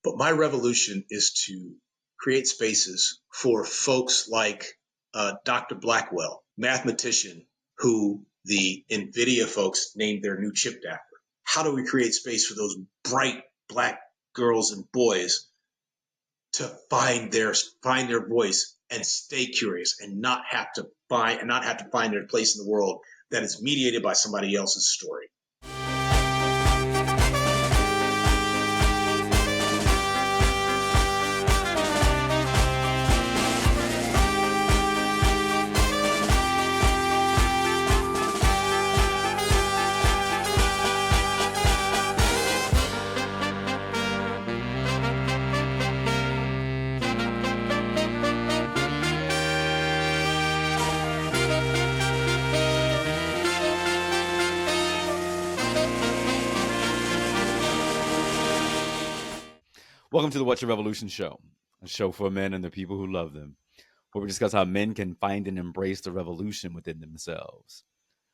But my revolution is to create spaces for folks like Dr. Blackwell, mathematician who the NVIDIA folks named their new chip after. How do we create space for those bright Black girls and boys to find their voice and stay curious and not have to find their place in the world that is mediated by somebody else's story? Welcome to the What's Your Revolution show, a show for men and the people who love them, where we discuss how men can find and embrace the revolution within themselves.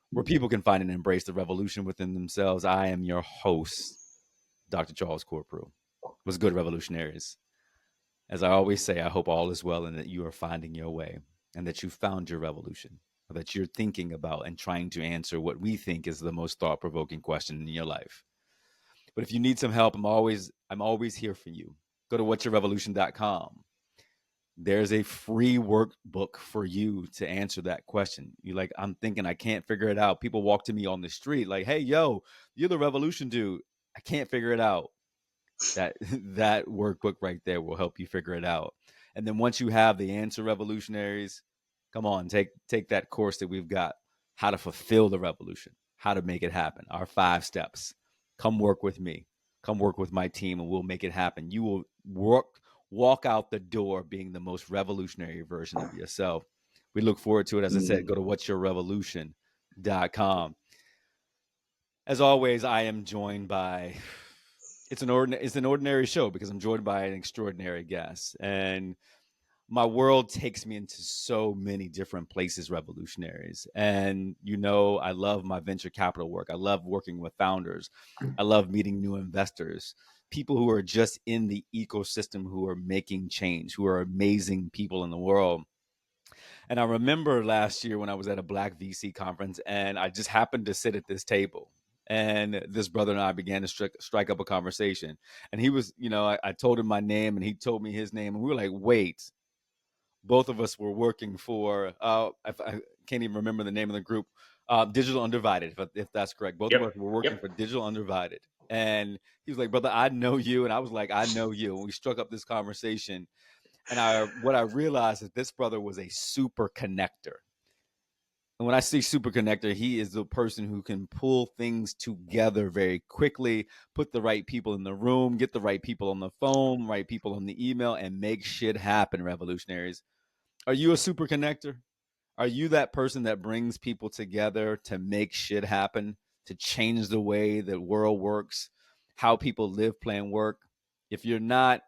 Where people can find and embrace the revolution within themselves. I am your host, Dr. Charles Corprew. What's good, revolutionaries? As I always say, I hope all is well and that you are finding your way and that you found your revolution, or that you're thinking about and trying to answer what we think is the most thought-provoking question in your life. But if you need some help, I'm always here for you. Go to what'syourrevolution.com. There's a free workbook for you to answer that question. You're like, I'm thinking I can't figure it out. People walk to me on the street like, hey, yo, you're the revolution dude. I can't figure it out. That workbook right there will help you figure it out. And then once you have the answer, revolutionaries, come on, take that course that we've got, how to fulfill the revolution, how to make it happen, our 5 steps. Come work with me. Come work with my team, and we'll make it happen. You will walk out the door being the most revolutionary version of yourself. We look forward to it. As I said, go to what'syourrevolution.com. As always, I am joined by, it's an ordinary show because I'm joined by an extraordinary guest. And my world takes me into so many different places, revolutionaries. And, I love my venture capital work. I love working with founders. I love meeting new investors, people who are just in the ecosystem, who are making change, who are amazing people in the world. And I remember last year when I was at a Black VC conference and I just happened to sit at this table. And this brother and I began to strike up a conversation. And he was, I told him my name and he told me his name. And we were like, wait. Both of us were working for, I can't even remember the name of the group, Digital Undivided, if that's correct. Both of us were working for Digital Undivided. And he was like, brother, I know you. And I was like, I know you. And we struck up this conversation. And what I realized is this brother was a super connector. And when I say super connector, he is the person who can pull things together very quickly, put the right people in the room, get the right people on the phone, right people on the email, and make shit happen, revolutionaries. Are you a super connector? Are you that person that brings people together to make shit happen, to change the way the world works, how people live, play, and work? If you're not,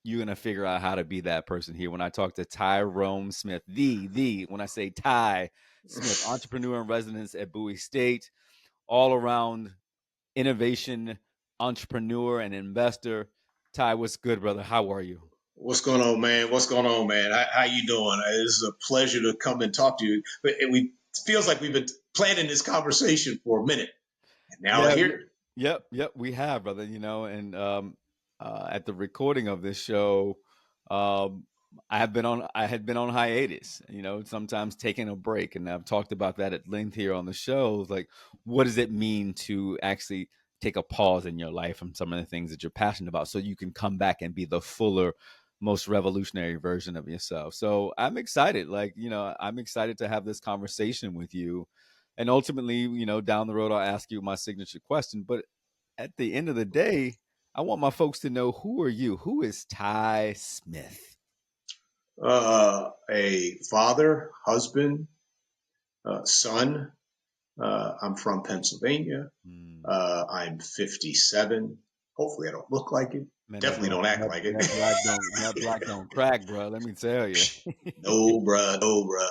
you're going to figure out how to be that person here. When I talk to Tyrone Smith, when I say Ty Smith, entrepreneur in residence at Bowie State, all around innovation, entrepreneur, and investor. Ty, what's good, brother? How are you? What's going on, man? How you doing? It's a pleasure to come and talk to you. But it feels like we've been planning this conversation for a minute. And now here. Yep, we have, brother. And at the recording of this show, I had been on hiatus, sometimes taking a break. And I've talked about that at length here on the show. Like, what does it mean to actually take a pause in your life from some of the things that you're passionate about so you can come back and be the fuller, most revolutionary version of yourself? So I'm excited. I'm excited to have this conversation with you. And ultimately, down the road, I'll ask you my signature question. But at the end of the day, I want my folks to know, who are you? Who is Ty Smith? A father, husband, son. I'm from Pennsylvania. I'm 57. Hopefully I don't look like it. Man, definitely don't act like it. That black don't crack, bro. Let me tell you. No, bruh.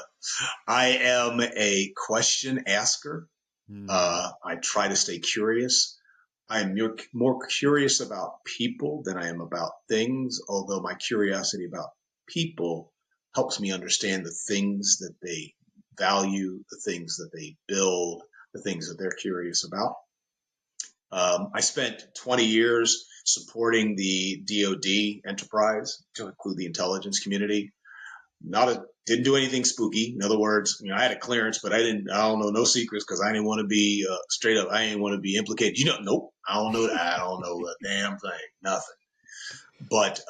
I am a question asker. I try to stay curious. I am more curious about people than I am about things, although my curiosity about people helps me understand the things that they value, the things that they build, the things that they're curious about. I spent 20 years supporting the DoD enterprise, to include the intelligence community. Didn't do anything spooky. In other words, I had a clearance, but I don't know no secrets because I didn't want to be straight up. I didn't want to be implicated. Nope. I don't know that. I don't know a damn thing. Nothing. But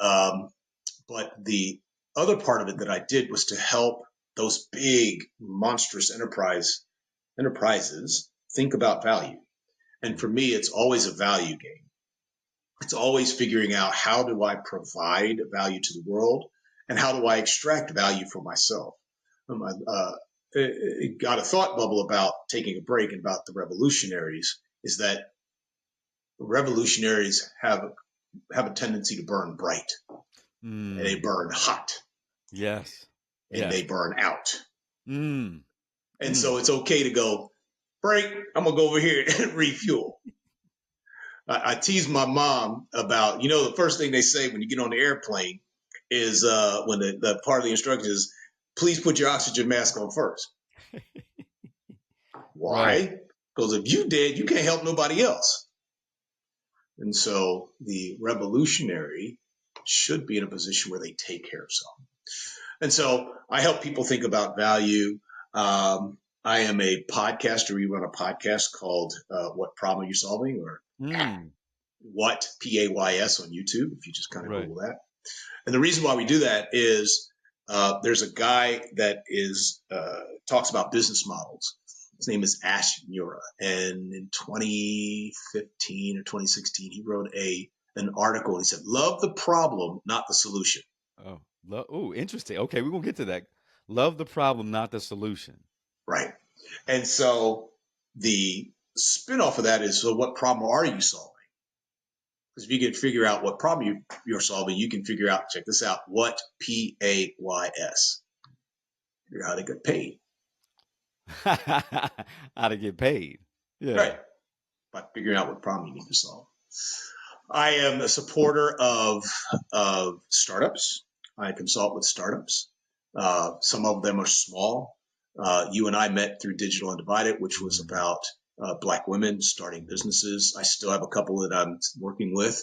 the other part of it that I did was to help those big, monstrous enterprises think about value. And for me, it's always a value game. It's always figuring out, how do I provide value to the world, and how do I extract value for myself? Got a thought bubble about taking a break and about the revolutionaries, is that revolutionaries have a tendency to burn bright, and they burn hot. Yes. And they burn out. And so it's okay to go, break, I'm going to go over here and refuel. I tease my mom about, the first thing they say when you get on the airplane is when the part of the instructions is, please put your oxygen mask on first. Why? Because if you did, you can't help nobody else. And so the revolutionary should be in a position where they take care of someone. And so I help people think about value. I am a podcaster. We run a podcast called What Problem Are You Solving? Or What, P-A-Y-S, on YouTube, if you just kind of Google that. And the reason why we do that is there's a guy that talks about business models. His name is Ash Mura. And in 2015 or 2016, he wrote an article. He said, love the problem, not the solution. Oh, interesting. Okay, we're going to get to that. Love the problem, not the solution. Right. And so the spinoff of that is, so what problem are you solving? Because if you can figure out what problem you're solving, you can figure out, check this out, what, P-A-Y-S. Figure out how to get paid. How to get paid. Yeah. Right. By figuring out what problem you need to solve. I am a supporter of startups. I consult with startups. Some of them are small. You and I met through Digital Undivided, which was about Black women starting businesses. I still have a couple that I'm working with.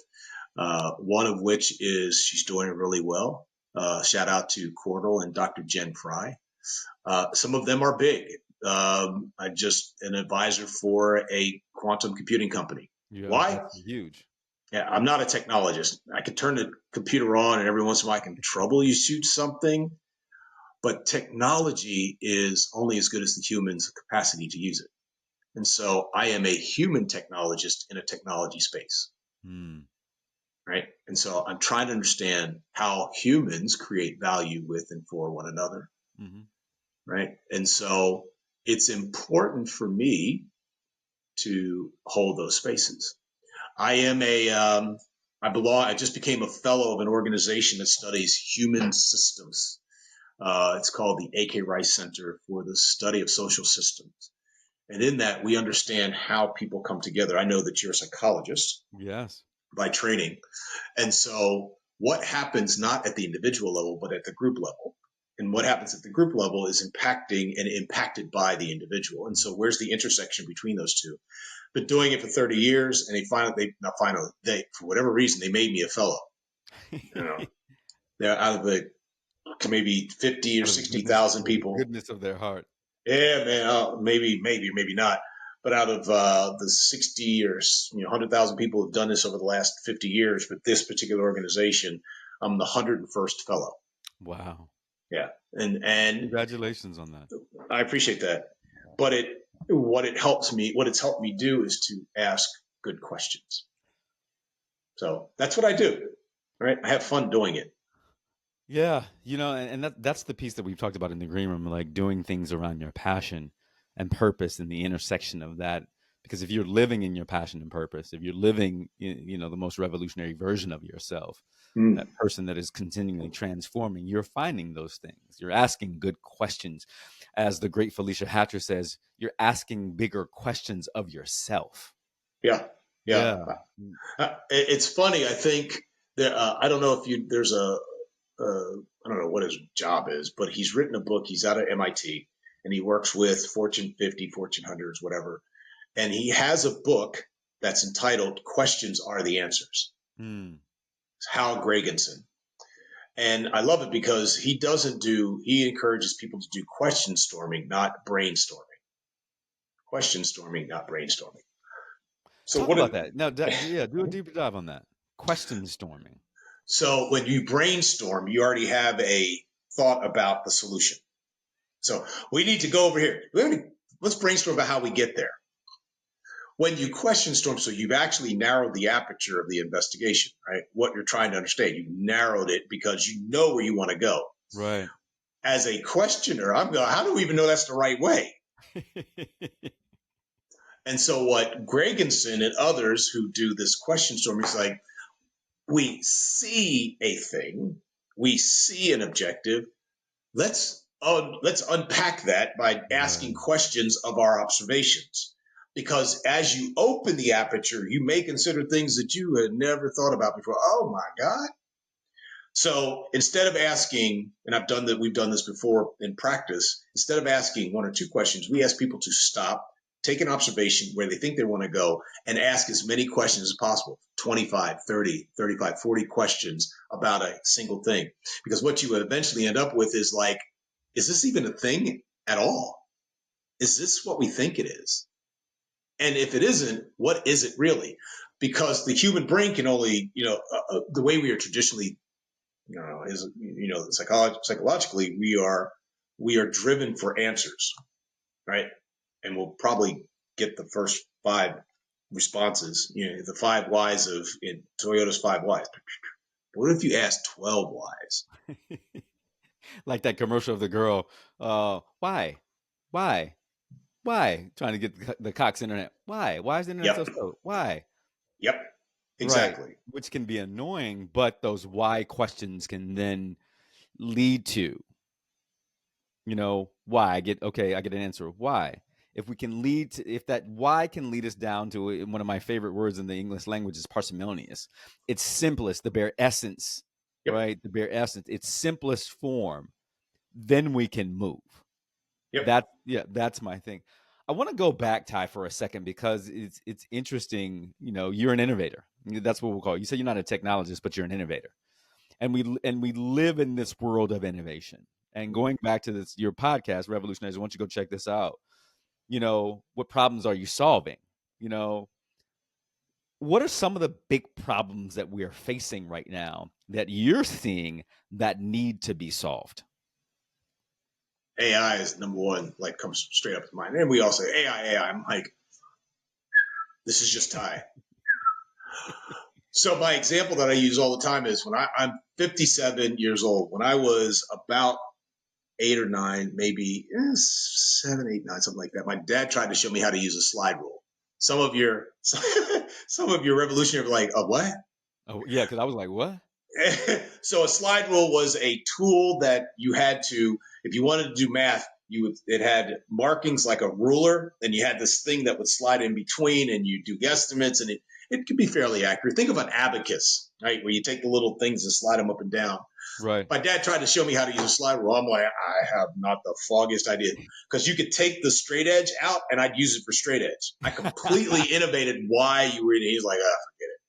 One of which is, she's doing really well. Shout out to Cordell and Dr. Jen Fry. Some of them are big. I'm just an advisor for a quantum computing company. Yeah, why? That's huge. Yeah, I'm not a technologist. I can turn the computer on and every once in a while I can troubleshoot something. But technology is only as good as the human's capacity to use it. And so I am a human technologist in a technology space. Right. And so I'm trying to understand how humans create value with and for one another. Right. And so it's important for me to hold those spaces. I just became a fellow of an organization that studies human systems. It's called the A.K. Rice Center for the Study of Social Systems. And in that, we understand how people come together. I know that you're a psychologist. Yes. By training. And so what happens not at the individual level, but at the group level? And what happens at the group level is impacting and impacted by the individual. And so where's the intersection between those two? Been doing it for 30 years, and they for whatever reason, they made me a fellow. They're out of the maybe 50 or 60,000 people. Goodness of their heart. Yeah, man. Maybe not. But out of the 60 or 100,000 people who've done this over the last 50 years, but this particular organization, I'm the 101st fellow. Wow. Yeah, and congratulations on that. I appreciate that. But what it's helped me do is to ask good questions. So that's what I do. Right, I have fun doing it. Yeah, and that's the piece that we've talked about in the green room, like doing things around your passion and purpose and the intersection of that. Because if you're living in your passion and purpose, if you're living, the most revolutionary version of yourself, that person that is continually transforming, you're finding those things. You're asking good questions. As the great Felicia Hatcher says, you're asking bigger questions of yourself. Yeah. Yeah. Yeah. It's funny. I think that I don't know if there's I don't know what his job is, but he's written a book. He's out of MIT and he works with Fortune 50, Fortune 100s, whatever. And he has a book that's entitled Questions Are the Answers. Mm. Hal Gregensen. And I love it because he encourages people to do question storming, not brainstorming. Question storming, not brainstorming. So Talk what about it, that. Now, yeah, do a deeper dive on that. Question storming. so when you brainstorm, you already have a thought about the solution. So we need to go over here. Let's brainstorm about how we get there. When you question storm, so you've actually narrowed the aperture of the investigation, right? What you're trying to understand. You narrowed it because you know where you want to go. Right. As a questioner, I'm going, how do we even know that's the right way? And so what Gregensen and others who do this question storming is like, we see a thing, we see an objective. Let's unpack that by asking Right. questions of our observations. Because as you open the aperture, you may consider things that you had never thought about before. Oh my God. So instead of asking, and we've done this before in practice, instead of asking one or two questions, we ask people to stop, take an observation where they think they want to go, and ask as many questions as possible 25, 30, 35, 40 questions about a single thing. Because what you eventually end up with is like, is this even a thing at all? Is this what we think it is? And if it isn't, what is it really? Because the human brain can only, the way we are traditionally is psychologically we are driven for answers, right? And we'll probably get the first five responses, the five whys of in Toyota's five whys. What if you ask 12 whys? Like that commercial of the girl. Why? Why? Why? Trying to get the Cox internet. Why? Why is the internet so Yep. slow? Why? Yep. Right. Exactly. Which can be annoying, but those why questions can then lead to, why I get an answer of why. If we can if that why can lead us down to one of my favorite words in the English language is parsimonious. It's simplest, the bare essence, Yep. right? The bare essence, its simplest form. Then we can move. Yep. That's my thing. I want to go back, Ty, for a second because it's interesting. You're an innovator. That's what we'll call it. You say you're not a technologist, but you're an innovator, and we live in this world of innovation. And going back to your podcast, Revolutionaries, I want you to go check this out. What problems are you solving? What are some of the big problems that we are facing right now that you're seeing that need to be solved? AI is number one, like comes straight up to mind. And we all say AI. I'm like, this is just Ty. So my example that I use all the time is when I'm 57 years old. When I was about 8 or 9, maybe 7, 8, 9, something like that. My dad tried to show me how to use a slide rule. Some of your revolutionaries were like, "Oh, what?" Oh yeah, because I was like, what? So a slide rule was a tool that you had to, if you wanted to do math, it had markings like a ruler, and you had this thing that would slide in between, and you do guesstimates, and it could be fairly accurate. Think of an abacus, right, where you take the little things and slide them up and down. Right. My dad tried to show me how to use a slide rule. I'm like, I have not the foggiest idea, because you could take the straight edge out, and I'd use it for straight edge. I completely innovated why you were in it. He's like, forget it.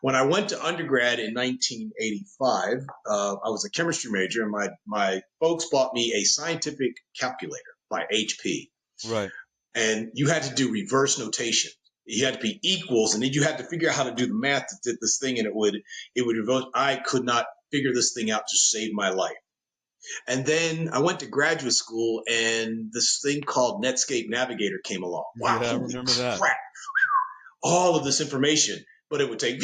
When I went to undergrad in 1985, I was a chemistry major, and my folks bought me a scientific calculator by HP. Right. And you had to do reverse notation. You had to be equals, and then you had to figure out how to do the math that did this thing, and it would reverse. I could not figure this thing out to save my life. And then I went to graduate school, and this thing called Netscape Navigator came along. Wow, Yeah, I holy remember that. crap. All of this information, but it would take.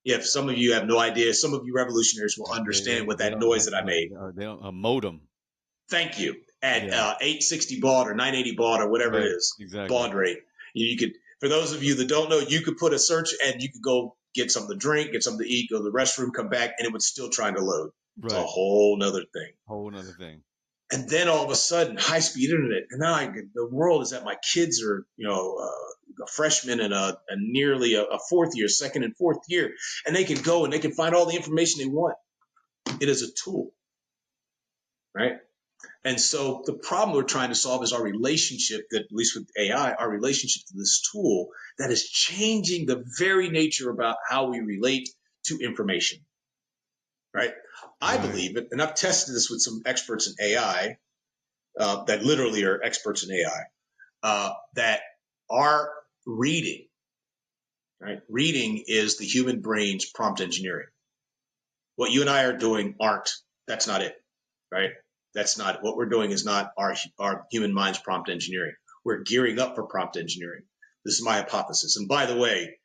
Yeah, some of you have no idea. Some of you revolutionaries will understand what They that don't noise have that I made. they don't a modem. Thank you. At Yeah. 860 baud or 980 baud or whatever Right. it is, Exactly. baud rate. You could, for those of you that don't know, you could put a search and you could go get something to drink, get something to eat, go to the restroom, come back, and it was still trying to load. It's a Right. whole nother thing. Whole nother thing. And then all of a sudden, high-speed internet, and now the world is that my kids are, a freshman and nearly a fourth year, second and fourth year, and they can go and they can find all the information they want. It is a tool, right? And so the problem we're trying to solve is our relationship, that at least with AI, our relationship to this tool that is changing the very nature about how we relate to information, right? I believe it, and I've tested this with some experts in AI that literally are experts in AI, that our reading, right? Reading is the human brain's prompt engineering. What you and I are doing that's not it, right? That's not what we're doing, is not our human mind's prompt engineering. We're gearing up for prompt engineering. This is my hypothesis. And by the way,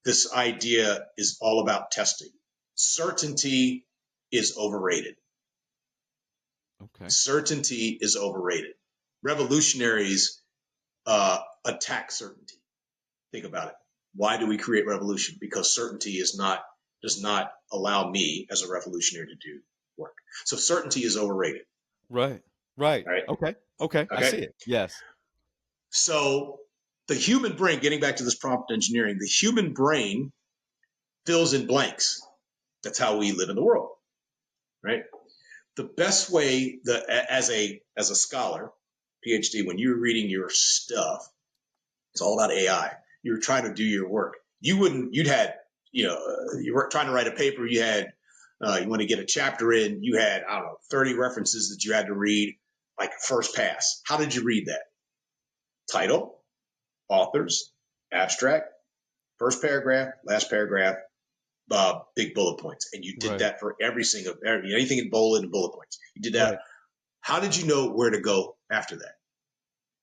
this idea is all about testing. Certainty is overrated. Okay. Certainty is overrated. Revolutionaries attack certainty. Think about it. Why do we create revolution? Because certainty does not allow me as a revolutionary to do work. So certainty is overrated. Right. Right. Okay. I see it. Yes. So the human brain, getting back to this prompt engineering, the human brain fills in blanks. That's how we live in the world, right? The best way that as a scholar, PhD, when you're reading your stuff, it's all about AI. You're trying to do your work. You were trying to write a paper. You want to get a chapter in. You had, 30 references that you had to read, like first pass. How did you read that? Title, authors, abstract, first paragraph, last paragraph, big bullet points. And you did that for anything in bold and bullet points. You did that. Right. How did you know where to go after that?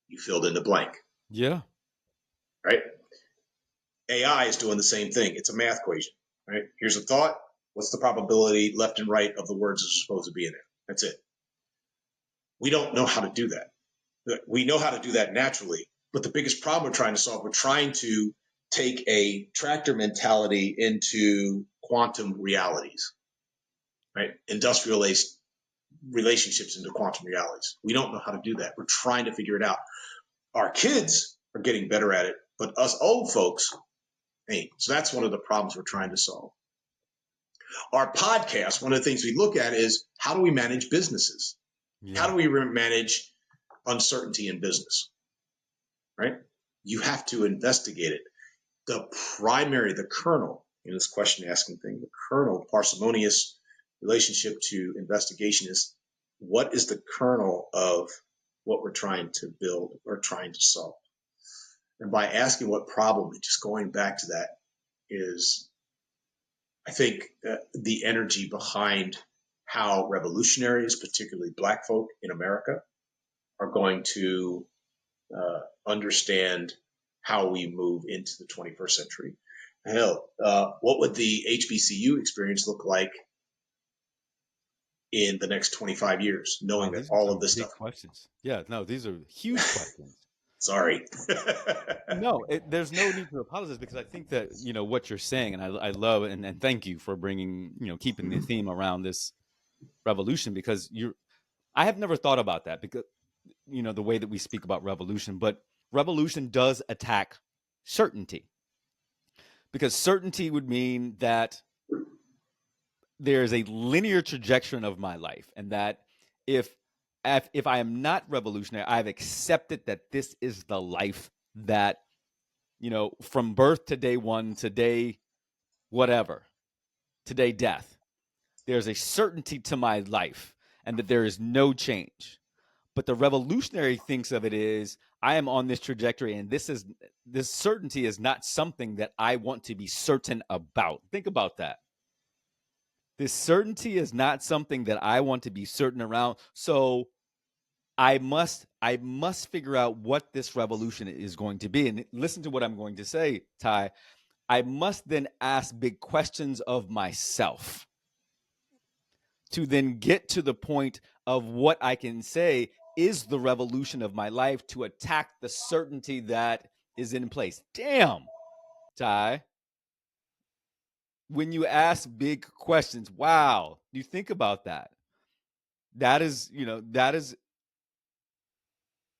You filled in the blank. Yeah. Right? AI is doing the same thing. It's a math equation, right? Here's a thought. What's the probability left and right of the words that are supposed to be in there? That's it. We don't know how to do that. We know how to do that naturally, but the biggest problem we're trying to solve, we're trying to take a tractor mentality into quantum realities, right? Industrialized relationships into quantum realities. We don't know how to do that. We're trying to figure it out. Our kids are getting better at it, but us old folks ain't. So that's one of the problems we're trying to solve. Our podcast, one of the things we look at is, how do we manage businesses? Yeah. How do we manage uncertainty in business, right? You have to investigate it. The kernel in this question asking thing, the kernel, parsimonious relationship to investigation is, what is the kernel of what we're trying to build or trying to solve? And by asking what problem, and just going back to that, is, I think, the energy behind how revolutionaries, particularly Black folk in America, are going to understand how we move into the 21st century. Hell, what would the HBCU experience look like in the next 25 years, knowing that all of this stuff? Questions. Yeah, no, these are huge questions. Sorry. No, there's no need to apologize, because I think that, what you're saying, and I love it, and thank you for bringing, keeping the theme around this revolution, because I have never thought about that, because, the way that we speak about revolution, but revolution does attack certainty, because certainty would mean that there's a linear trajectory of my life, and that if I am not revolutionary, I've accepted that this is the life that, from birth to day one, to day whatever, to day death, there's a certainty to my life, and that there is no change. But the revolutionary thinks of it is, I am on this trajectory, and this certainty is not something that I want to be certain about. Think about that. This certainty is not something that I want to be certain around. So I must figure out what this revolution is going to be. And listen to what I'm going to say, Ty. I must then ask big questions of myself to then get to the point of what I can say is the revolution of my life, to attack the certainty that is in place. Damn, Ty. When you ask big questions, wow, you think about that. that is, that is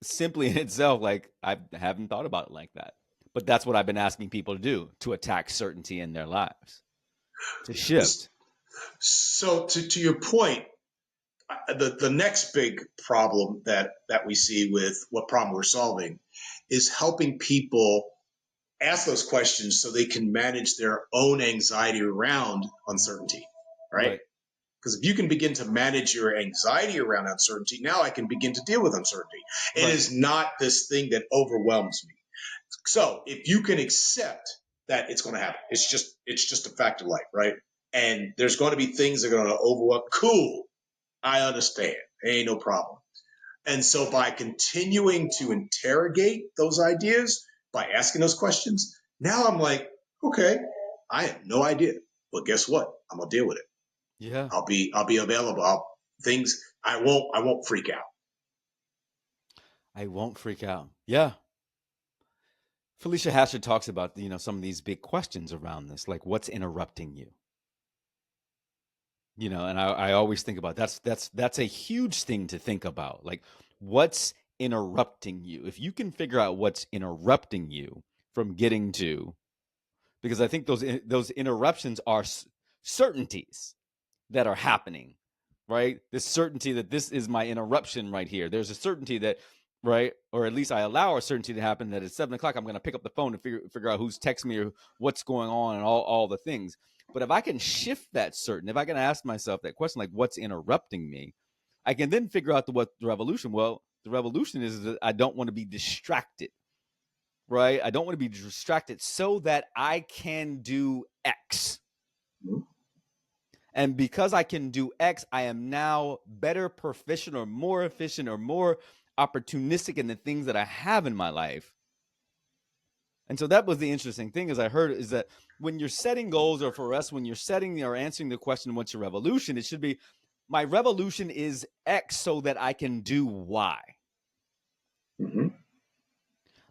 simply in itself, like, I haven't thought about it like that. But that's what I've been asking people to do, to attack certainty in their lives, to shift. So to your point, the next big problem that we see with what problem we're solving is helping people ask those questions so they can manage their own anxiety around uncertainty, right? Because if you can begin to manage your anxiety around uncertainty, now I can begin to deal with uncertainty. It is not this thing that overwhelms me. So if you can accept that it's going to happen, it's just a fact of life, right? And there's going to be things that are going to overwhelm. Cool, I understand. Ain't no problem. And so by continuing to interrogate those ideas, by asking those questions, now I'm like, okay, I have no idea, but guess what? I'm gonna deal with it. Yeah. I'll be available. I won't freak out. I won't freak out. Yeah. Felicia Hatcher talks about, some of these big questions around this, like what's interrupting you. And I always think about that's a huge thing to think about. Like, what's interrupting you? If you can figure out what's interrupting you from getting to, because I think those interruptions are certainties that are happening, right? This certainty that this is my interruption right here. There's a certainty that, right, or at least I allow a certainty to happen that at 7:00 I'm going to pick up the phone and figure out who's texting me or what's going on and all the things. But if I can shift that if I can ask myself that question, like what's interrupting me, I can then figure out what the revolution. Well, the revolution is that I don't want to be distracted, right? I don't want to be distracted so that I can do X. And because I can do X, I am now better proficient or more efficient or more opportunistic in the things that I have in my life. And so that was the interesting thing, as I heard, is that when you're setting goals, or for us, when you're setting or answering the question, what's your revolution? It should be, my revolution is X so that I can do Y. Mm-hmm.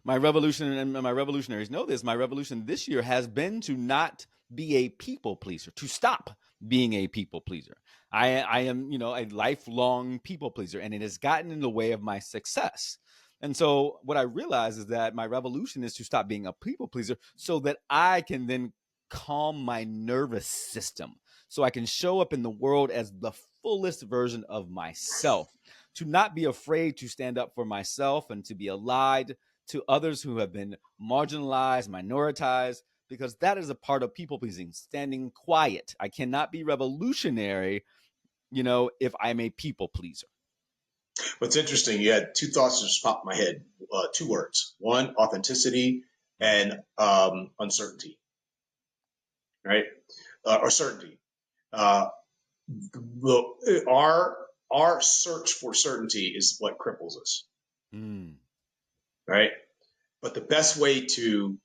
My revolution, and my revolutionaries know this, my revolution this year has been to not be a people pleaser, to stop being a people pleaser. I am, a lifelong people pleaser, and it has gotten in the way of my success. And so what I realize is that my revolution is to stop being a people pleaser so that I can then calm my nervous system, so I can show up in the world as the fullest version of myself, to not be afraid to stand up for myself and to be allied to others who have been marginalized, minoritized, because that is a part of people pleasing, standing quiet. I cannot be revolutionary, if I'm a people pleaser. What's interesting, you had two thoughts that just popped in my head. Two words: one, authenticity, and uncertainty. Right, or certainty. Our search for certainty is what cripples us. Right, but the best way to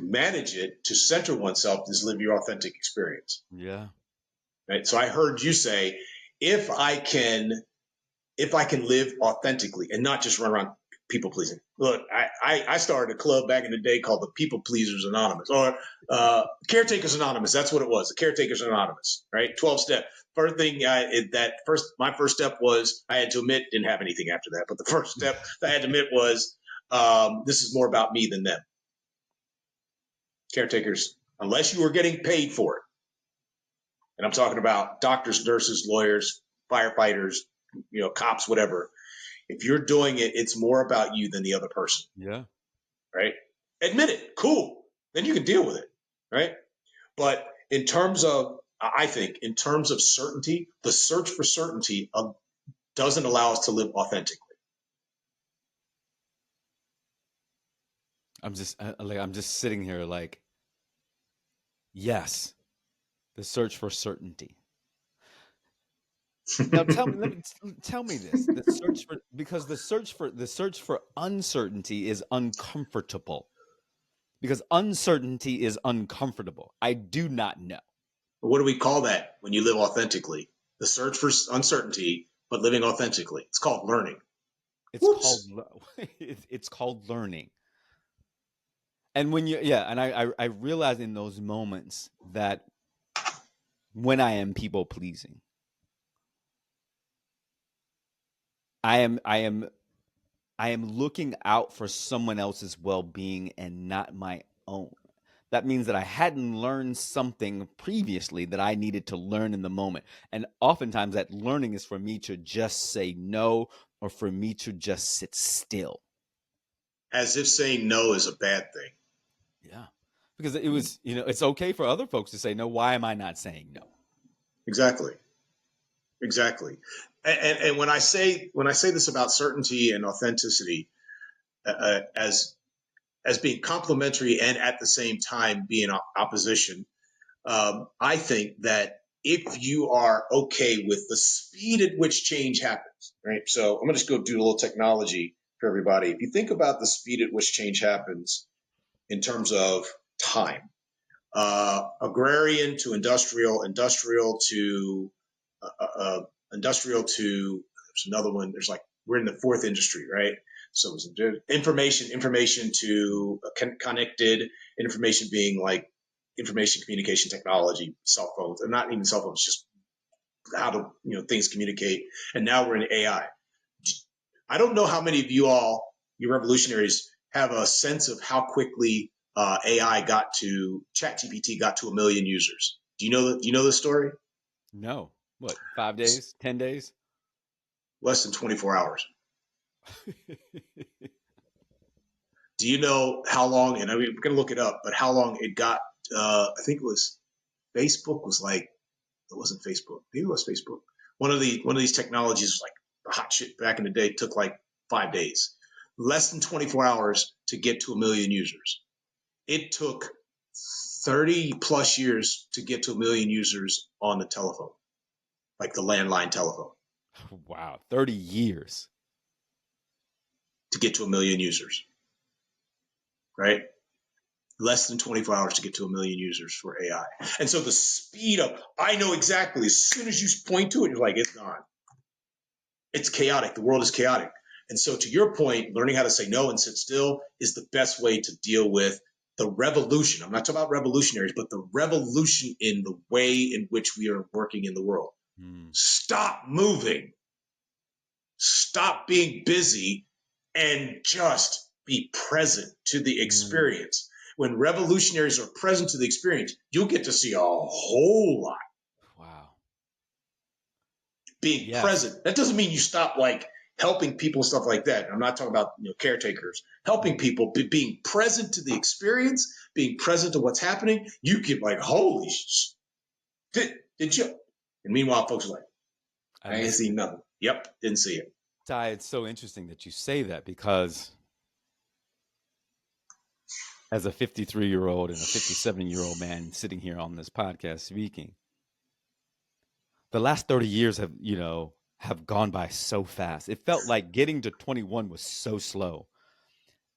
manage it, to center oneself, is live your authentic experience. Yeah. Right. So I heard you say, if I can live authentically and not just run around people pleasing. Look, I started a club back in the day called the People Pleasers Anonymous, or Caretakers Anonymous. That's what it was, the Caretakers Anonymous, right? 12-step. First thing, my first step was, I had to admit, didn't have anything after that, but the first step I had to admit was, this is more about me than them. Caretakers, unless you were getting paid for it, and I'm talking about doctors, nurses, lawyers, firefighters, cops, whatever. If you're doing it, it's more about you than the other person. Yeah. Right? Admit it. Cool. Then you can deal with it. Right? But I think in terms of certainty, the search for certainty doesn't allow us to live authentically. I'm just sitting here like, yes, the search for certainty. Now tell me this: because the search for uncertainty is uncomfortable, because uncertainty is uncomfortable. I do not know. What do we call that when you live authentically? The search for uncertainty, but living authentically. It's called learning. It's called learning. And when I realize in those moments that when I am people pleasing, I am looking out for someone else's well-being and not my own. That means that I hadn't learned something previously that I needed to learn in the moment. And oftentimes that learning is for me to just say no, or for me to just sit still. As if saying no is a bad thing. Yeah. Because it was, it's okay for other folks to say no. Why am I not saying no? Exactly. And when I say this about certainty and authenticity, as being complementary and at the same time being opposition, I think that if you are okay with the speed at which change happens, right? So I'm going to just go do a little technology for everybody. If you think about the speed at which change happens in terms of time, agrarian to industrial, industrial to there's another one. There's like we're in the fourth industry, right? So information to connected, information being like information communication technology, cell phones, and not even cell phones, just how to things communicate. And now we're in AI. I don't know how many of you revolutionaries, have a sense of how quickly ChatGPT got to 1 million users. Do you know the story? No. What, 5 days, 10 days? Less than 24 hours. Do you know how long, and I mean, we're going to look it up, but how long it got, I think it was Facebook was like, it wasn't Facebook. Maybe it was Facebook. One of these technologies was like the hot shit back in the day, took like 5 days. Less than 24 hours to get to 1 million users. It took 30 plus years to get to 1 million users on the telephone, like the landline telephone. Wow, 30 years to get to 1 million users, right? Less than 24 hours to get to 1 million users for AI. And so the speed of, I know exactly, as soon as you point to it, you're like, it's gone. It's chaotic. The world is chaotic. And so to your point, learning how to say no and sit still is the best way to deal with the revolution. I'm not talking about revolutionaries, but the revolution in the way in which we are working in the world. Stop moving. Stop being busy and just be present to the experience. When revolutionaries are present to the experience, you'll get to see a whole lot. Wow. Being present. That doesn't mean you stop like helping people, stuff like that. I'm not talking about caretakers. Helping people, being present to the experience, being present to what's happening. You get like, holy shit, did you? And meanwhile, folks are like, I ain't seen nothing. Yep, didn't see it. Ty, it's so interesting that you say that, because as a 53-year-old and a 57-year-old man sitting here on this podcast speaking, the last 30 years have gone by so fast. It felt like getting to 21 was so slow.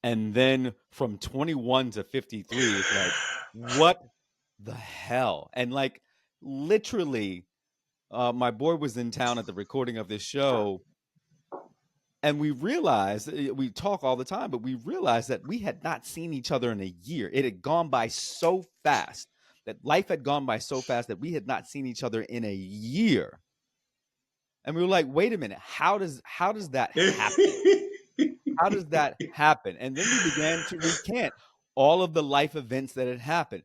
And then from 21 to 53, it's like, what the hell? And like literally, my boy was in town at the recording of this show, and we realized, we talk all the time, but we realized that we had not seen each other in a year. It had gone by so fast, that life had gone by so fast that we had not seen each other in a year. And we were like, wait a minute, how does that happen? How does that happen? And then we began to recant all of the life events that had happened.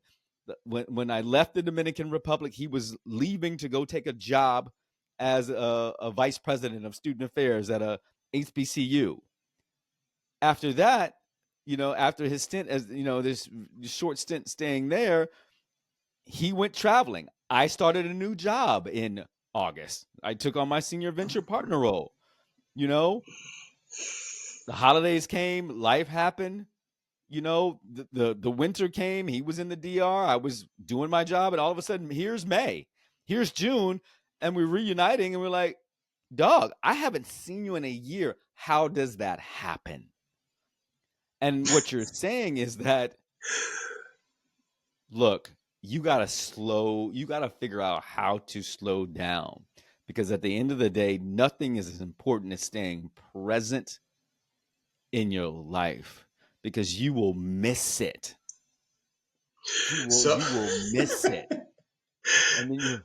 When I left the Dominican Republic, he was leaving to go take a job as a vice president of student affairs at a HBCU. After that, after his stint as, this short stint staying there, he went traveling. I started a new job in August. I took on my senior venture partner role. The holidays came, life happened. The winter came. He was in the DR. I was doing my job, and all of a sudden, here's May, here's June, and we're reuniting, and we're like, dog, I haven't seen you in a year. How does that happen? And what you're saying is that, look, you got to figure out how to slow down, because at the end of the day, nothing is as important as staying present in your life, because you will miss it. You will miss it. And then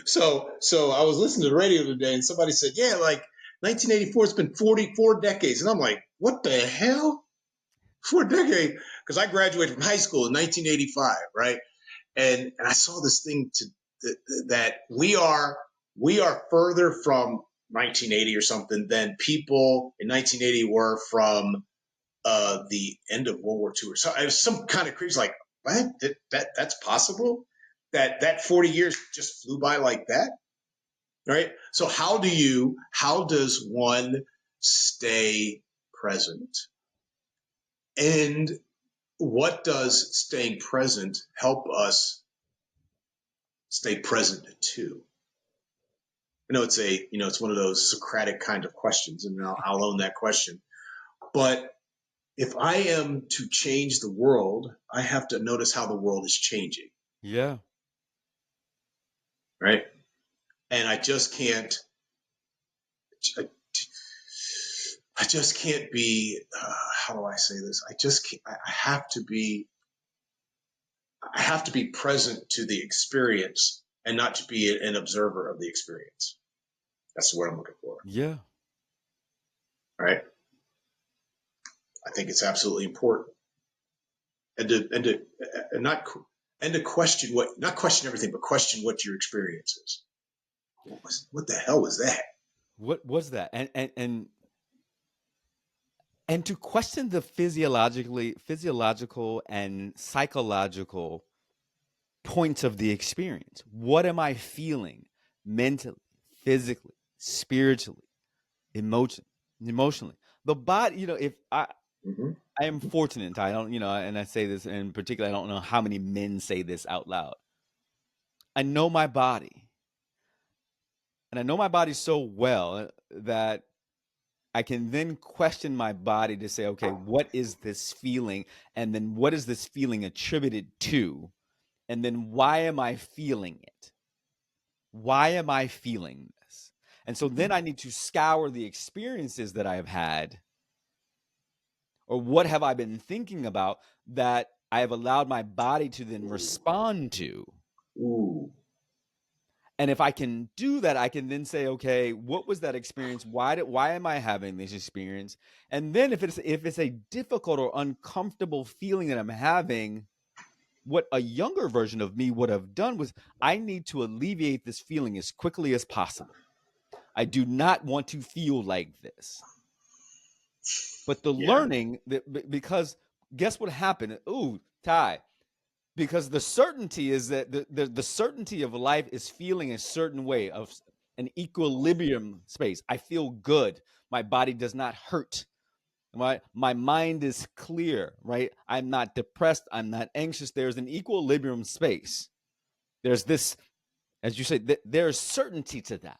So I was listening to the radio today, and somebody said, yeah, like 1984, it's been 44 decades. And I'm like, what the hell? 4 decades? Because I graduated from high school in 1985, right? And I saw this thing that we are further from 1980 or something than people in 1980 were from the end of World War II or so. I was some kind of crazy, like, what? That's possible? That 40 years just flew by like that? Right? So how does one stay present? And what does staying present help us stay present to? It's one of those Socratic kind of questions, and I'll own that question. But if I am to change the world, I have to notice how the world is changing. Yeah. Right? And I just can't be, how do I say this? I have to be present to the experience and not to be an observer of the experience. That's the word I'm looking for. Yeah. Right? I think it's absolutely important. And to question not question everything, but question what your experience is. What the hell was that? What was that? And to question the physiological and psychological points of the experience. What am I feeling mentally, physically, spiritually, emotionally? The body, if I am fortunate, I don't, and I say this in particular, I don't know how many men say this out loud. I know my body. And I know my body so well that I can then question my body to say, okay, what is this feeling? And then what is this feeling attributed to? And then why am I feeling it? Why am I feeling this? And so then I need to scour the experiences that I have had, or what have I been thinking about that I have allowed my body to then respond to. Ooh. And if I can do that, I can then say, okay, what was that experience? Why am I having this experience? And then if it's a difficult or uncomfortable feeling that I'm having, what a younger version of me would have done was, I need to alleviate this feeling as quickly as possible. I do not want to feel like this. But the learning, because guess what happened? Ooh, Ty, because the certainty is that the certainty of life is feeling a certain way, of an equilibrium space. I feel good. My body does not hurt. Right? My mind is clear, right? I'm not depressed. I'm not anxious. There's an equilibrium space. There's this, as you say, there's certainty to that.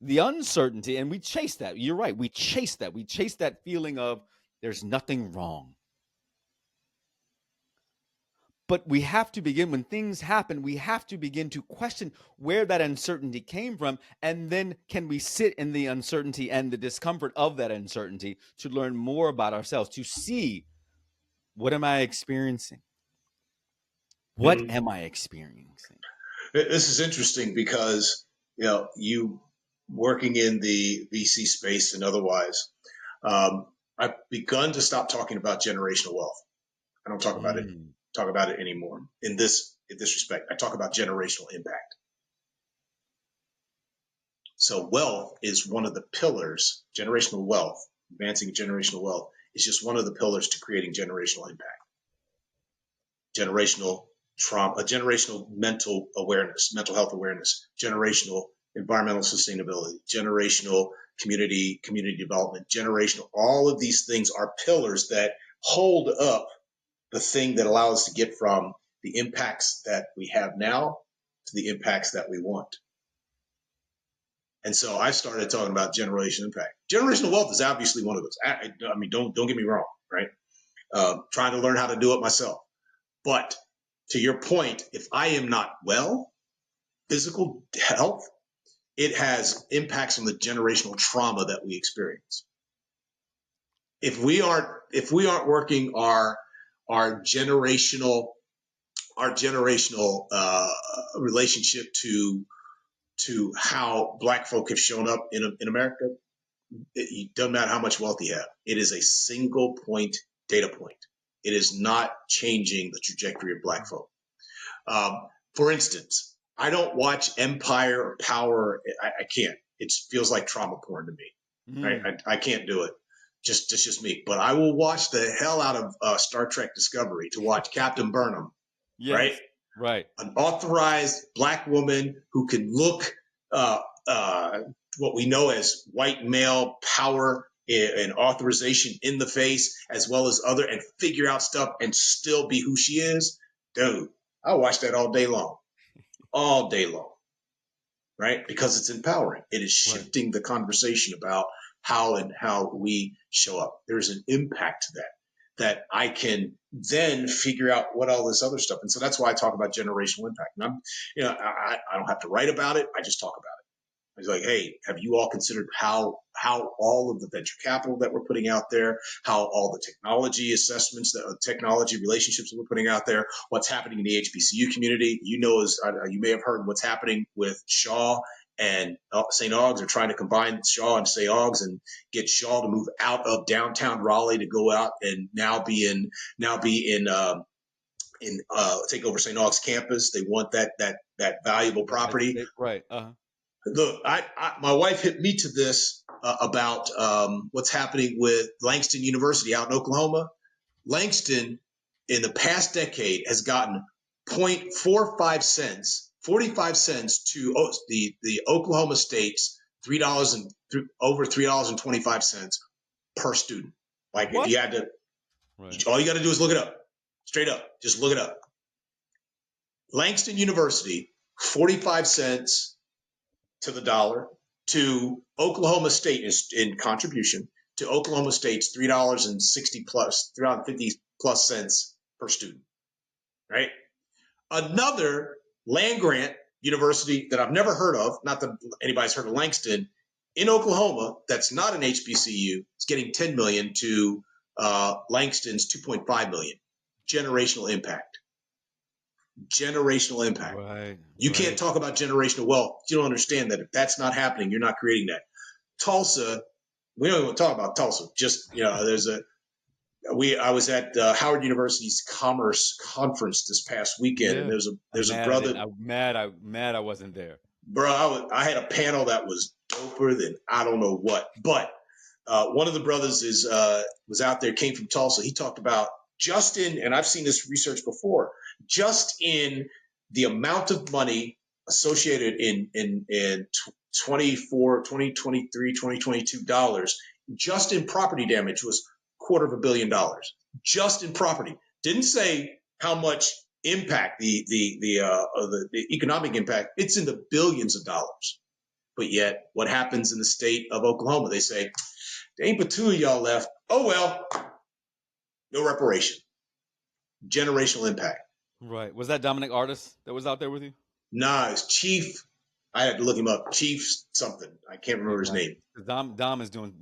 The uncertainty, and we chase that. You're right. We chase that. We chase that feeling of there's nothing wrong. But we have to begin, when things happen, we have to begin to question where that uncertainty came from. And then can we sit in the uncertainty and the discomfort of that uncertainty to learn more about ourselves, to see, what am I experiencing? What am I experiencing? This is interesting because, you working in the VC space and otherwise, I've begun to stop talking about generational wealth. I don't talk about it anymore in this respect. I talk about generational impact. So wealth is one of the pillars. Generational wealth, advancing generational wealth, is just one of the pillars to creating generational impact. Generational trauma, generational mental health awareness, generational environmental sustainability, generational community development, generational. All of these things are pillars that hold up the thing that allows us to get from the impacts that we have now to the impacts that we want. And so I started talking about generational impact. Generational wealth is obviously one of those. I mean, don't get me wrong, right? Trying to learn how to do it myself. But to your point, if I am not well, physical health, it has impacts on the generational trauma that we experience. If we aren't working our generational relationship to to how black folk have shown up in America, it doesn't matter how much wealth you have. It is a single point data point. It is not changing the trajectory of black folk. For instance, I don't watch Empire or Power. I can't. It feels like trauma porn to me. I can't do it. It's just me. But I will watch the hell out of Star Trek Discovery to watch Captain Burnham. Yes. Right. An authorized black woman who can look what we know as white male power and authorization in the face, as well as other, and figure out stuff and still be who she is. Dude, I watch that all day long. All day long. Right? Because it's empowering. It is shifting the conversation about how we show up. There's an impact to that I can then figure out what all this other stuff. And so that's why I talk about generational impact. And I don't have to write about it. I just talk about it. It's like, hey, have you all considered how all of the venture capital that we're putting out there, how all the technology assessments, technology relationships that we're putting out there, what's happening in the HBCU community? You may have heard what's happening with Shaw and St. Aug's. Are trying to combine Shaw and St. Aug's and get Shaw to move out of downtown Raleigh to go out and now be in take over St. Aug's campus. They want that valuable property. Right. Look, my wife hit me to this about what's happening with Langston University out in Oklahoma. Langston, in the past decade, has gotten 0.45 cents, 45 cents to the Oklahoma State's over $3.25 per student. Like if you had to, all you got to do is look it up, straight up, just look it up. Langston University, 45 cents to the dollar to Oklahoma State in contribution to Oklahoma State's $3.50 plus cents per student, right? Another land grant university that I've never heard of, not that anybody's heard of Langston, in Oklahoma, that's not an HBCU, is getting $10 million to Langston's $2.5 million. Generational impact. Generational impact. You can't talk about generational wealth. You don't understand that if that's not happening, you're not creating that. Tulsa, we don't even talk about Tulsa. Just, I was at Howard University's Commerce Conference this past weekend, and there's a brother. I'm mad I wasn't there. Bro, I had a panel that was doper than I don't know what. But one of the brothers was out there, came from Tulsa. He talked about and I've seen this research before, just in the amount of money associated in 2023, 2022 dollars, just in property damage was $250 million. Just in property. Didn't say how much impact, the economic impact. It's in the billions of dollars. But yet, what happens in the state of Oklahoma? They say, there ain't but two of y'all left. Oh, well, no reparation. Generational impact. Right. Was that Dominic Artis that was out there with you? Nah, it's Chief. I had to look him up. Chief something. I can't remember his name. Dom is doing,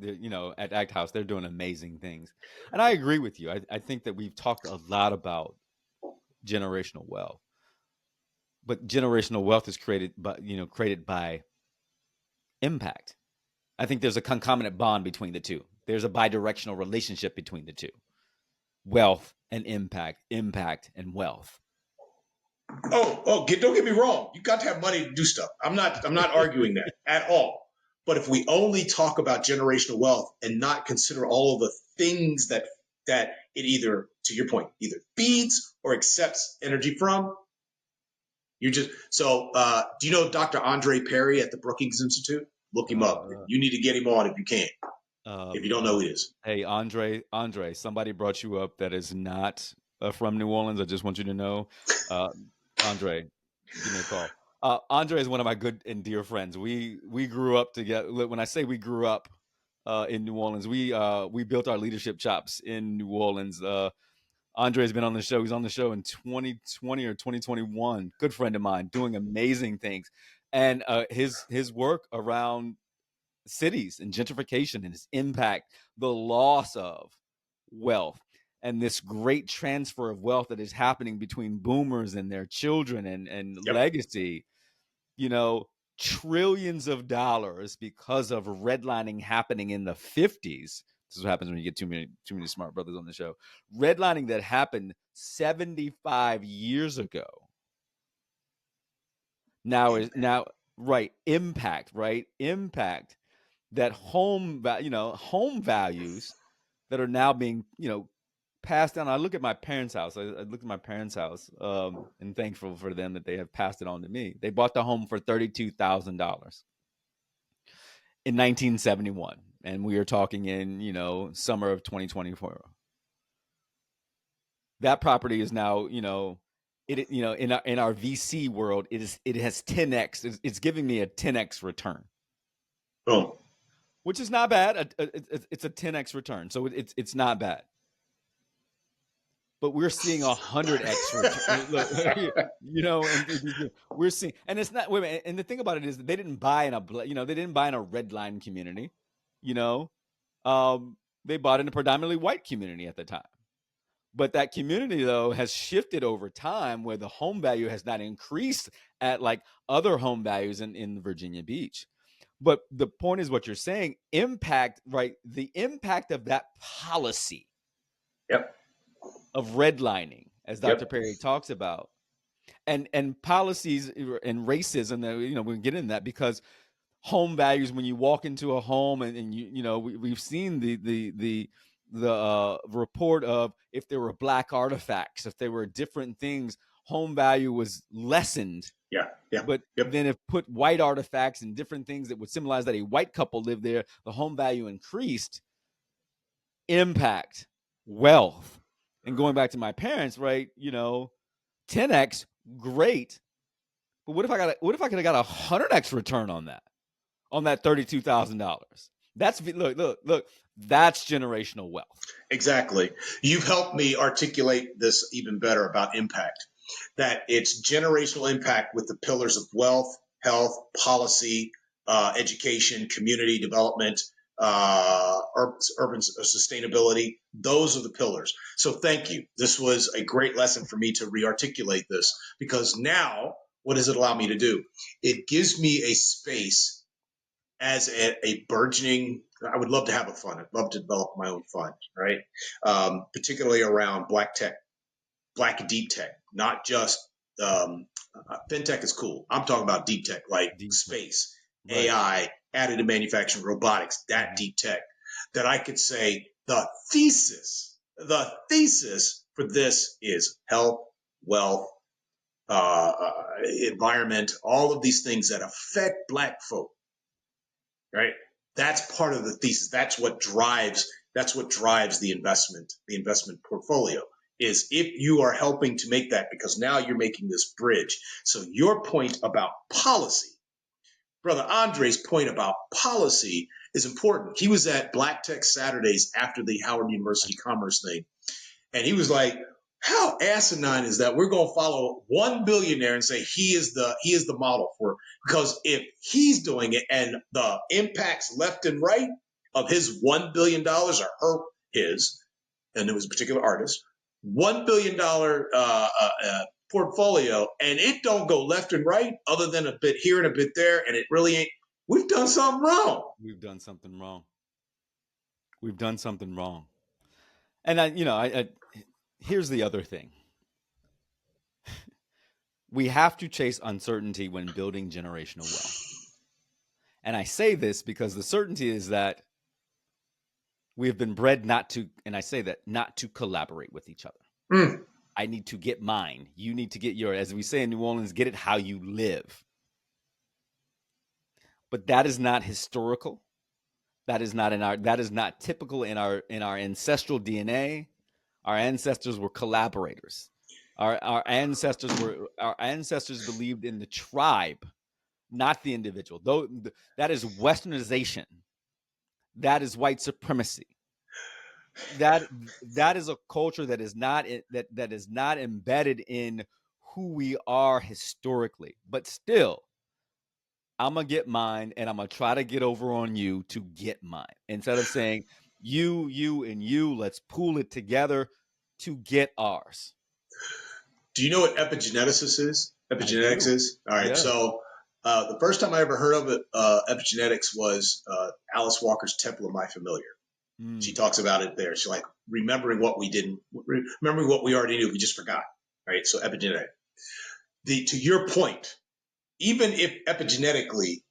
at Act House, they're doing amazing things. And I agree with you. I think that we've talked a lot about generational wealth. But generational wealth is created by impact. I think there's a concomitant bond between the two. There's a bidirectional relationship between the two. Wealth and impact and wealth. Don't get me wrong. You got to have money to do stuff. I'm not arguing that at all. But if we only talk about generational wealth and not consider all of the things that it either, to your point, either feeds or accepts energy from, you're just do you know Dr. Andre Perry at the Brookings Institute? Look him up. You need to get him on if you can. If you don't know who he is. Hey, Andre, somebody brought you up that is not from New Orleans. I just want you to know. Andre, give me a call. Andre is one of my good and dear friends. We grew up together. When I say we grew up in New Orleans, we built our leadership chops in New Orleans. Andre has been on the show. He's on the show in 2020 or 2021. Good friend of mine, doing amazing things. And his work around cities and gentrification and its impact, the loss of wealth, and this great transfer of wealth that is happening between boomers and their children and legacy, trillions of dollars because of redlining happening in the 50s. This is what happens when you get too many smart brothers on the show. Redlining that happened 75 years ago. Now is now right impact, right? Impact that home values that are now being, passed down. I look at my parents' house. I look at my parents' house, and thankful for them that they have passed it on to me. They bought the home for $32,000 in 1971, and we are talking in summer of 2024. That property is now in our VC world it has 10x. It's giving me a 10x return. Oh, which is not bad. It's a 10x return, so it's not bad. But we're seeing 100x return. Look, and we're seeing, and it's not. Wait, and the thing about it is that they didn't buy in a redline community. They bought in a predominantly white community at the time. But that community, though, has shifted over time where the home value has not increased at like other home values in Virginia Beach. But the point is what you're saying, impact, right? The impact of that policy of redlining, as Dr. Perry talks about, and policies and racism, we can get into that because home values, when you walk into a home and we've seen the report of if there were black artifacts, if there were different things, home value was lessened. But then if put white artifacts and different things that would symbolize that a white couple lived there, the home value increased. Impact, wealth. And going back to my parents, right? 10x, great. But what if I could have got 100x return on that $32,000? That's look, that's generational wealth. Exactly. You've helped me articulate this even better about impact. That it's generational impact with the pillars of wealth, health, policy, education, community development, urban sustainability. Those are the pillars. So thank you. This was a great lesson for me to re-articulate this, because now what does it allow me to do? It gives me a space as a burgeoning. I would love to have a fund. I'd love to develop my own fund, right? Particularly around black tech, black deep tech, not just fintech is cool. I'm talking about deep tech, like deep space, right. AI, additive manufacturing, robotics, that deep tech, that I could say the thesis for this is health, wealth, environment, all of these things that affect black folk, right? That's part of the thesis. That's what drives the investment portfolio. Is if you are helping to make that, because now you're making this bridge. So your point about policy, Brother Andre's point about policy is important. He was at Black Tech Saturdays after the Howard University Commerce thing. And he was like, how asinine is that? We're going to follow one billionaire and say he is the model for it. Because if he's doing it and the impacts left and right of his $1 billion or his, and it was a particular artist, $1 billion portfolio, and it don't go left and right other than a bit here and a bit there, and it really ain't. We've done something wrong. And here's the other thing. We have to chase uncertainty when building generational wealth. And I say this because the certainty is that we have been bred not to collaborate with each other. I need to get mine. You need to get yours. As we say in New Orleans, get it how you live. But that is not historical. That is not typical in our ancestral DNA. Our ancestors were collaborators. Our ancestors believed in the tribe, not the individual. Though that is westernization. That is white supremacy. That is a culture that is not embedded in who we are historically. But still, I'm gonna get mine, and I'm gonna try to get over on you to get mine. Instead of saying you, and you, let's pool it together to get ours. Do you know what epigenetics is? All right, yeah. So The first time I ever heard of it, epigenetics, was Alice Walker's Temple of My Familiar. She talks about it there. She's like, remembering what we didn't, remembering what we already knew, we just forgot, right? So epigenetic. To your point, even if epigenetically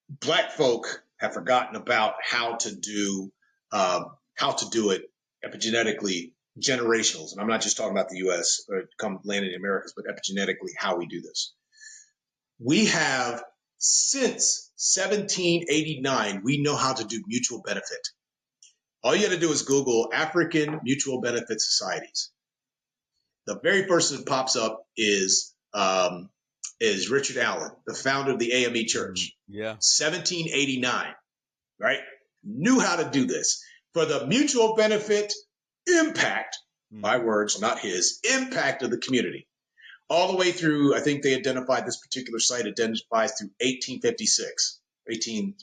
Black folk have forgotten about how to do it epigenetically, generationals, and I'm not just talking about the U.S. or come land in the Americas, but epigenetically how we do this. We have, since 1789, we know how to do mutual benefit. All you got to do is Google African mutual benefit societies. The very first that pops up is Richard Allen, the founder of the AME Church. Yeah. 1789, right? Knew how to do this for the mutual benefit impact, my words, not his, impact of the community. All the way through, I think they identified this particular site identifies through 1856,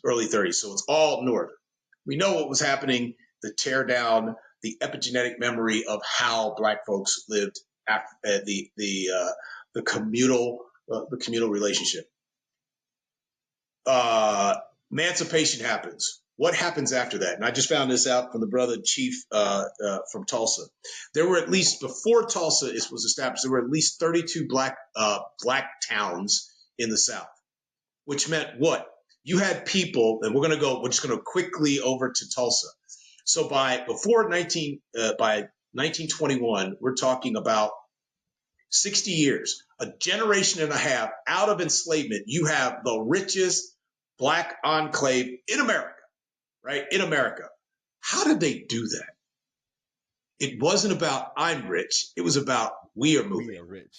early 30s. So it's all northern. We know what was happening to tear down the epigenetic memory of how Black folks lived after the communal relationship. Emancipation happens. What happens after that? And I just found this out from the brother chief from Tulsa. There were at least, before Tulsa was established, there were at least 32 black towns in the South, which meant what? You had people, and we're just going to quickly over to Tulsa. So by 1921, we're talking about 60 years, a generation and a half out of enslavement. You have the richest Black enclave in America, right? In America. How did they do that? It wasn't about I'm rich. It was about we are moving. We are rich.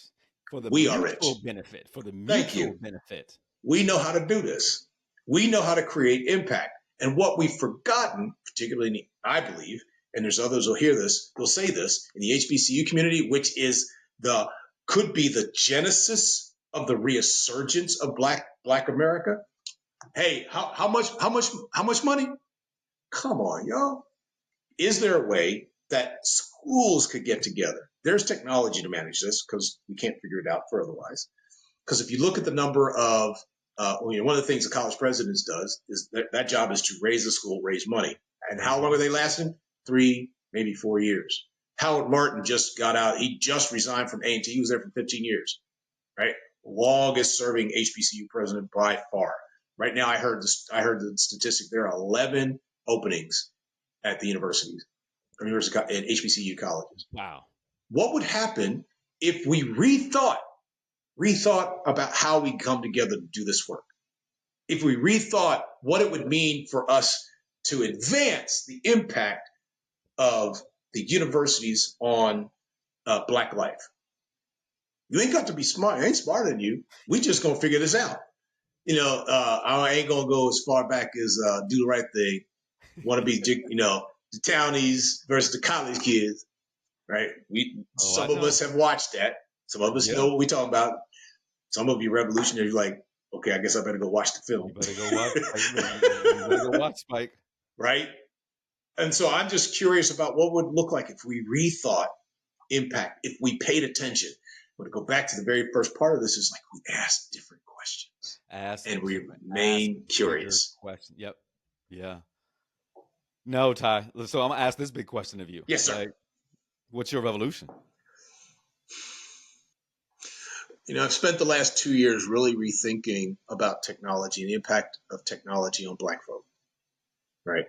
For the we mutual are rich. benefit. For the mutual benefit. We know how to do this. We know how to create impact. And what we've forgotten, particularly, I believe, and there's others who'll hear this, they'll say this, in the HBCU community, which is could be the genesis of the resurgence of Black America. Hey, how much money? Come on, y'all. Is there a way that schools could get together? There's technology to manage this because we can't figure it out for otherwise. Because if you look at the number of, one of the things the college presidents does is that job is to raise the school, raise money. And how long are they lasting? 3, maybe 4 years. Howard Martin just got out. He just resigned from A&T. He was there for 15 years, right? Longest serving HBCU president by far. Right now, I heard the statistic. There are 11 openings at the universities, at HBCU colleges. Wow. What would happen if we rethought about how we come together to do this work? If we rethought what it would mean for us to advance the impact of the universities on Black life. You ain't got to be smart. I ain't smarter than you. We just gonna figure this out. I ain't gonna go as far back as Do the Right Thing. Want to be, the townies versus the college kids, right? Some of us have watched that. Some of us know what we're talking about. Some of you revolutionaries are like, okay, I guess I better go watch the film. You better go watch. You better go watch, Spike. Right? And so I'm just curious about what would it look like if we rethought impact, if we paid attention. But to go back to the very first part of this is like we asked different questions. And we remain curious. Question. Yep. Yeah. No, Ty. So I'm going to ask this big question of you. Yes, sir. Like, what's your revolution? I've spent the last 2 years really rethinking about technology and the impact of technology on Black folk, right?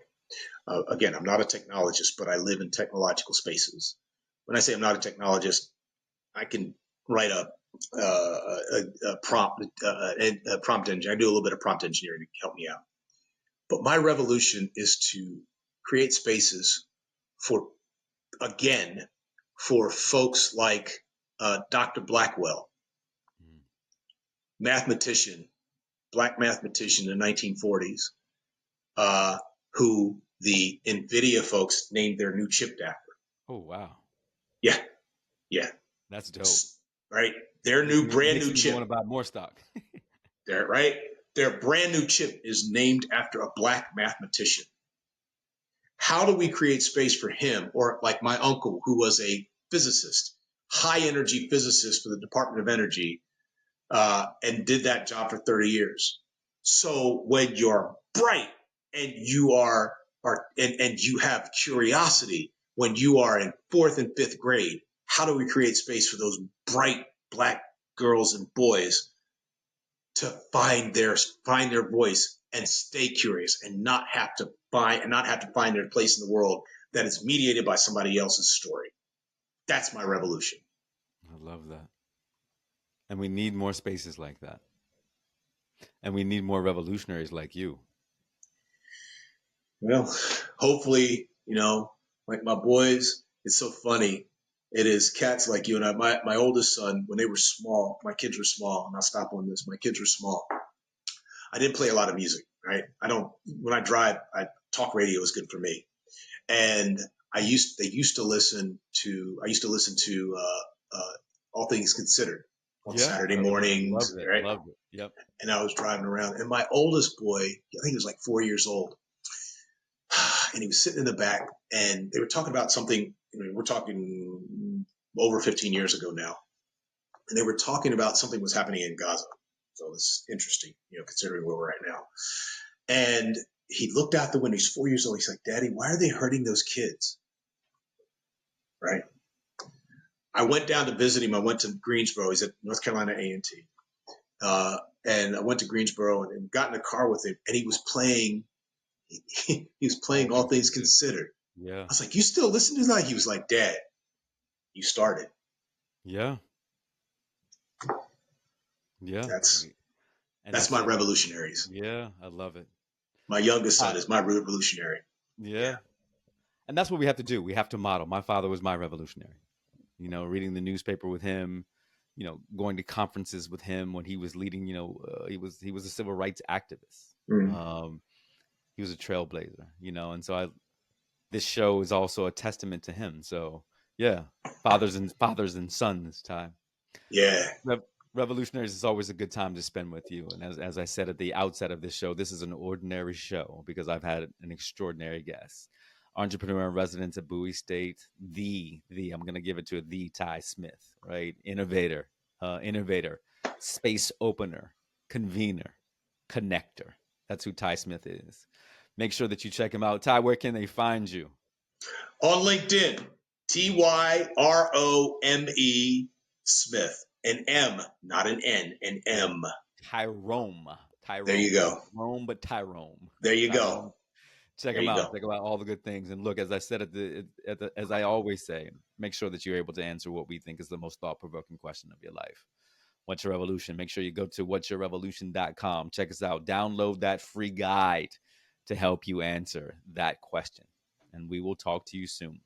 Again, I'm not a technologist, but I live in technological spaces. When I say I'm not a technologist, I can write a prompt engine. I do a little bit of prompt engineering to help me out. But my revolution is to create spaces for folks like Dr. Blackwell, Black mathematician in the 1940s, who the NVIDIA folks named their new chip after. Oh, wow. Yeah. That's dope. Right? Their brand new chip. Want to buy more stock. Right? Their brand new chip is named after a Black mathematician. How do we create space for him? Or like my uncle, who was a physicist, high energy physicist for the Department of Energy, and did that job for 30 years. So when you're bright and you and you have curiosity, when you are in fourth and fifth grade, how do we create space for those bright Black girls and boys to find their voice and stay curious and not have to find their place in the world that is mediated by somebody else's story? That's my revolution. I love that. And we need more spaces like that. And we need more revolutionaries like you. Well, hopefully, like my boys, it's so funny. It is cats like you and I. My oldest son, when they were small, my kids were small, and I'll stop on this. My kids were small. I didn't play a lot of music, right? When I drive, talk radio is good for me. And I used to listen to All Things Considered on Saturday mornings, right? Loved it. Yep. And I was driving around, and my oldest boy, I think he was like 4 years old, and he was sitting in the back, and they were talking about something. We're talking over 15 years ago now, and they were talking about something was happening in Gaza. So it's interesting, considering where we're at now. And he looked out the window. He's 4 years old. He's like, "Daddy, why are they hurting those kids?" Right. I went down to visit him. I went to Greensboro. He's at North Carolina A&T. And I went to Greensboro and got in the car with him, and he was playing. He was playing All Things Considered. Yeah. I was like, "You still listen to that?" He was like, "Dad, you started." Yeah. Yeah. That's my revolutionaries. Yeah, I love it. My youngest son is my revolutionary. Yeah. And that's what we have to do. We have to model. My father was my revolutionary. Reading the newspaper with him, going to conferences with him when he was leading, he was a civil rights activist. Mm. He was a trailblazer, and so this show is also a testament to him. So yeah, fathers and sons time. Yeah. Revolutionaries is always a good time to spend with you. And as I said at the outset of this show, this is an ordinary show because I've had an extraordinary guest. Entrepreneur in residence at Bowie State, I'm going to give it to the Ty Smith, right? Innovator, space opener, convener, connector. That's who Ty Smith is. Make sure that you check him out. Ty, where can they find you? On LinkedIn, TYROME Smith. An M, not an N, an M. Tyrone. There you go. Tyrone, but Tyrone. There you go. Check them out. Check out all the good things. And look, as I said as I always say, make sure that you're able to answer what we think is the most thought-provoking question of your life. What's your revolution? Make sure you go to whatsyourrevolution.com. Check us out. Download that free guide to help you answer that question. And we will talk to you soon.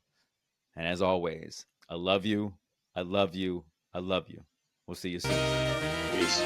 And as always, I love you. I love you. I love you. We'll see you soon. Peace.